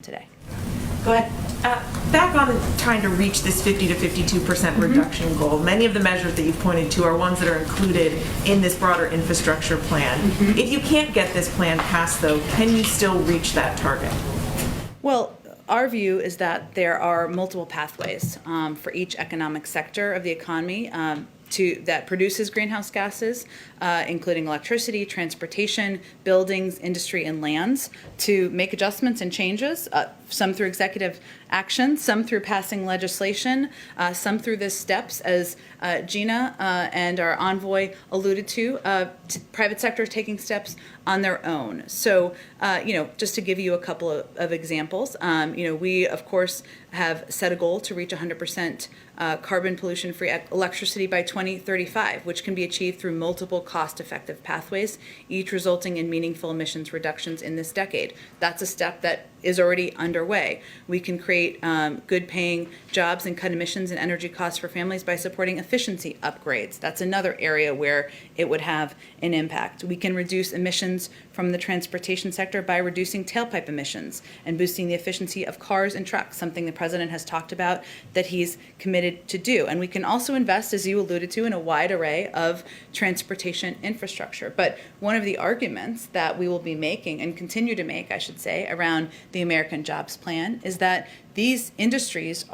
today. Go ahead. Back on trying to reach this 50 to 52% reduction goal, many of the measures that you've pointed to are ones that are included in this broader infrastructure plan. If you can't get this plan passed, though, can you still reach that target? Well, our view is that there are multiple pathways for each economic sector of the economy that produces greenhouse gases, including electricity, transportation, buildings, industry, and lands, to make adjustments and changes, some through executive action, some through passing legislation, some through the steps, as Gina and our envoy alluded to, private sector taking steps on their own. So, just to give you a couple of examples, we, of course, have set a goal to reach 100% carbon pollution-free electricity by 2035, which can be achieved through multiple cost-effective pathways, each resulting in meaningful emissions reductions in this decade. That's a step that is already underway. We can create good-paying jobs and cut emissions and energy costs for families by supporting efficiency upgrades. That's another area where it would have an impact. We can reduce emissions from the transportation sector by reducing tailpipe emissions and boosting the efficiency of cars and trucks, something the president has talked about that he's committed to do. And we can also invest, as you alluded to, in a wide array of transportation infrastructure. But one of the arguments that we will be making, and continue to make, I should say, around the American Jobs Plan is that these industries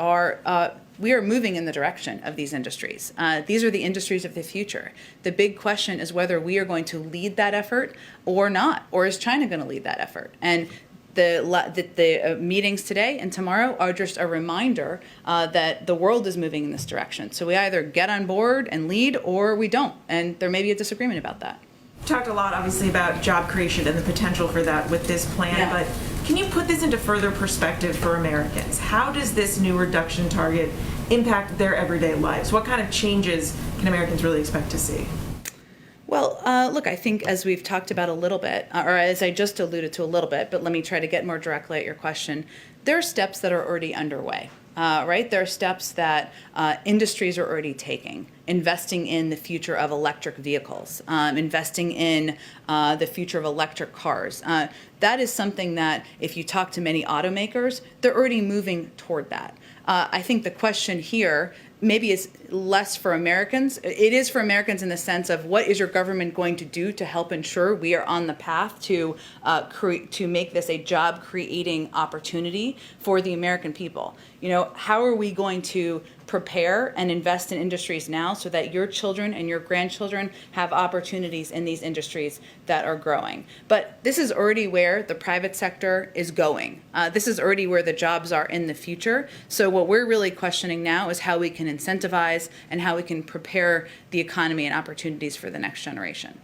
we are moving in the direction of these industries. These are the industries of the future. The big question is whether we are going to lead that effort or not, or is China going to lead that effort? And the meetings today and tomorrow are just a reminder that the world is moving in this direction. So we either get on board and lead or we don't, and there may be a disagreement about that. Talked a lot, obviously, about job creation and the potential for that with this plan, but can you put this into further perspective for Americans? How does this new reduction target impact their everyday lives? What kind of changes can Americans really expect to see? Well, look, I think as we've talked about a little bit, or as I just alluded to a little bit, but let me try to get more directly at your question, there are steps that are already underway. Right? There are steps that industries are already taking, investing in the future of electric vehicles, investing in the future of electric cars. That is something that if you talk to many automakers, they're already moving toward that. I think the question here maybe is less for Americans. It is for Americans in the sense of what is your government going to do to help ensure we are on the path to make this a job-creating opportunity for the American people. How are we going to prepare and invest in industries now so that your children and your grandchildren have opportunities in these industries that are growing? But this is already where the private sector is going. This is already where the jobs are in the future. So what we're really questioning now is how we can incentivize and how we can prepare the economy and opportunities for the next generation.